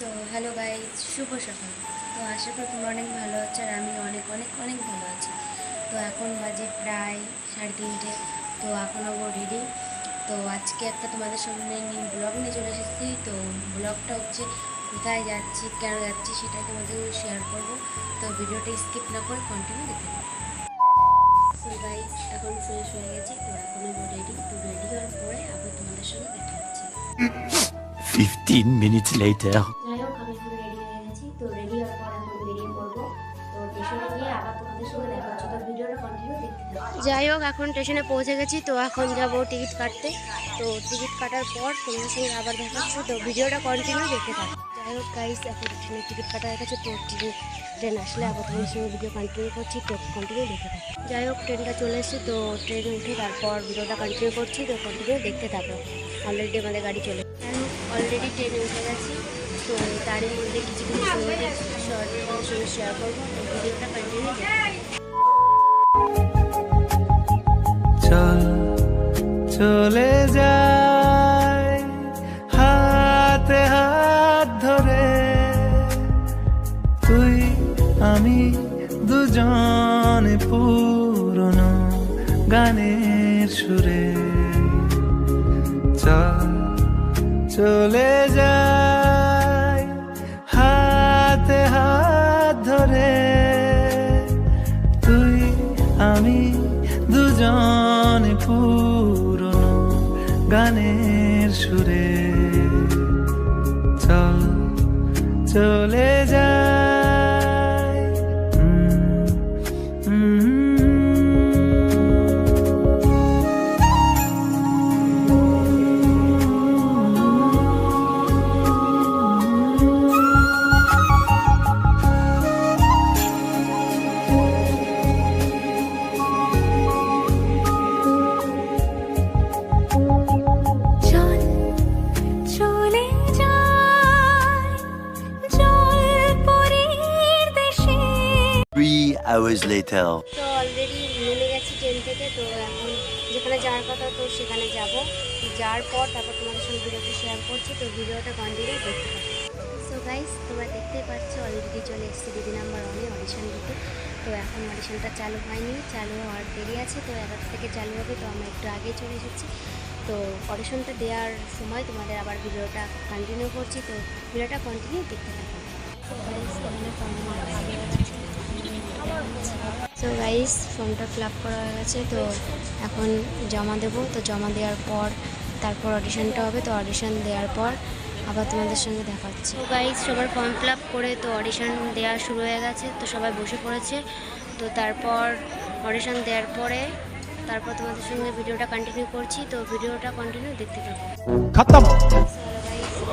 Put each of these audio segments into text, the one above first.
তো hello guys, শুভ সকাল। তো আশা করি তোমরা অনেক ভালো আছো আর আমি অনেক অনেক অনেক ভালো আছি। তো এখন বাজে প্রায় 3:30। তো এখন হবো রেডি। তো আজকে একটা তোমাদের সামনে নিয়ে ব্লগ নিয়ে চলে এসেছি। তো ব্লগটা হচ্ছে কোথায় যাচ্ছি, কেন যাচ্ছি সেটাই তোমাদের শেয়ার করবো। তো ভিডিওটা স্কিপ না করে কন্টিনিউ দেখতে থাকো। তো গাইজ এখন ফ্রেশ হয়ে গেছি, তো এখন হবো রেডি। তো রেডি হওয়ার পরে আবার তোমাদের সঙ্গে দেখা হচ্ছে। 15 minutes later. যাই হোক, আমি এখন রেডি হয়ে গেছি। তো রেডি হওয়ার পর এখন বেরিয়ে পড়বো। তো স্টেশনে গিয়ে আবার তোমাদের সঙ্গে দেখা হচ্ছে। তো ভিডিওটা কন্টিনিউ দেখতে থাকো। যাই হোক, এখন স্টেশনে পৌঁছে গেছি। তো এখন যাব টিকিট কাটতে। তো টিকিট কাটার পর তোমাদের সঙ্গে আবার দেখা হচ্ছে। তো ভিডিওটা কন্টিনিউ দেখতে থাকো। যাই হোক গাইস, এখন ট্রেনের টিকিট কাটা হয়ে গেছে। তো ট্রেন আসলে আবার তোমাদের সঙ্গে ভিডিও কন্টিনিউ করছি। তো কন্টিনিউ দেখতে থাকো। যাই হোক, ট্রেনটা চলে এসেছে। তো ট্রেনে উঠে তারপর ভিডিওটা কন্টিনিউ করছি। তো কন্টিনিউ দেখতে থাকো। অলরেডি আমাদের গাড়ি চলে, অলরেডি ট্রেনে উঠে গেছি। তো তারই মধ্যে কিছু কিছু শর্টের সঙ্গে শেয়ার করবো। তো ভিডিওটা কন্টিনিউ দেখো। চল চলে যাই হাতে হাত ধরে, তুই আমি দুজনে পুরনো গানের সুরে। চল চলে যাই হাতে হাত ধরে, তুই আমি দুজনে পুরনো গানের সুরে। চল চলে যাই। চল চলে যাই জলপরীর দেশে। 3 hours later. তো অলরেডি নেমে গেছি ট্রেন থেকে। তো এখন যেখানে যাওয়ার কথা তো সেখানে যাব। যাওয়ার পর তারপর তোমাদের সঙ্গে ভিডিওটি শেয়ার করছি। তো ভিডিওটা কন্টিনিউ দেখতে থাকো। সো গাইস, তোমরা দেখতেই পাচ্ছ অলরেডি চলে এসেছি দিদি নাম্বার 1-এ অডিশন দিতে। তো এখন অডিশনটা চালু হয়নি, চালু হওয়ার দেরি আছে। তো 11 থেকে চালু হবে। তো আমরা একটু আগে চলে এসেছি। তো অডিশনটা দেওয়ার সময় তোমাদের আবার ভিডিওটা কন্টিনিউ করছি। তো ভিডিওটা কন্টিনিউ দেখতে থাকো। তো গাইস, ফর্মটা ফিল আপ করা হয়ে গেছে। তো এখন জমা দেব। তো জমা দেওয়ার পর তারপর অডিশনটা হবে। তো অডিশন দেওয়ার পর আবার তোমাদের সঙ্গে দেখা হচ্ছে। তো গাইস, সবার ফর্ম ফিল আপ করে তো অডিশন দেওয়া শুরু হয়ে গেছে। তো সবাই বসে পড়েছে। তো তারপর অডিশন দেওয়ার পরে তারপর তোমাদের সঙ্গে ভিডিওটা কন্টিনিউ করছি। তো ভিডিওটা কন্টিনিউ দেখতে থাকো। Khatam.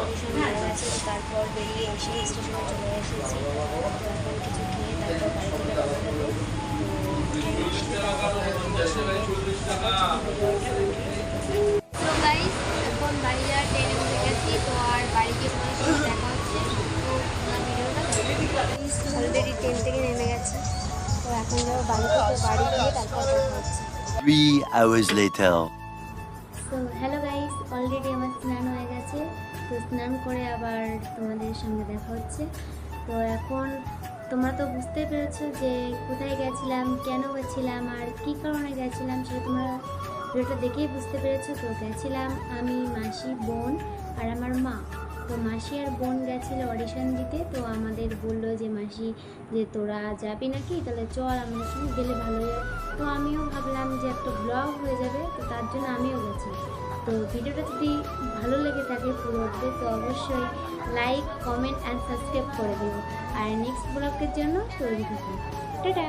অডিশন হয়ে গেছে। তো তারপর বেরিয়ে এসে স্টেশনে চলে এসেছি। তো এখন কিছু খেয়ে তারপর বাড়ি থেকে রওনা দেবো। তো গাইস, এখন বাড়ি যাওয়ার ট্রেনে উঠে গেছি। তো আর বাড়ি গিয়ে তোমাদের সঙ্গে দেখা হচ্ছে। তো তোমরা ভিডিওটা অলরেডি ট্রেন থেকে নেমে গেছে। তো এখন যাবো বাড়িতে। তো বাড়ি গিয়ে তারপর দেখা হচ্ছে। 3 hours later. তো হ্যালো গাইস, অলরেডি আমার স্নান হয়ে গেছে। তো স্নান করে আবার তোমাদের সঙ্গে দেখা হচ্ছে। তো এখন তোমরা তো বুঝতে পেরেছো যে কোথায় গেছিলাম, কেন গেছিলাম আর কী কারণে গেছিলাম, সেটা তোমরা ভিডিওটা দেখেই বুঝতে পেরেছো। তো গেছিলাম আমি, মাসি, বোন আর আমার মা। তো মাসি আর বোন গেছিলো অডিশন দিতে। তো আমাদের বললো যে মাসি যে তোরা যাবি নাকি, তাহলে চল আমাদের সঙ্গে গেলে ভালো হবে। তো আমিও ভাবলাম যে একটা ব্লগ হয়ে যাবে, তো তার জন্য আমিও গেছি। তো ভিডিওটা যদি ভালো লেগে থাকে পুরোতে, তো অবশ্যই লাইক, কমেন্ট অ্যান্ড সাবস্ক্রাইব করে দিও। আর নেক্সট ব্লগের জন্য তৈরি থাকুন। টাটা।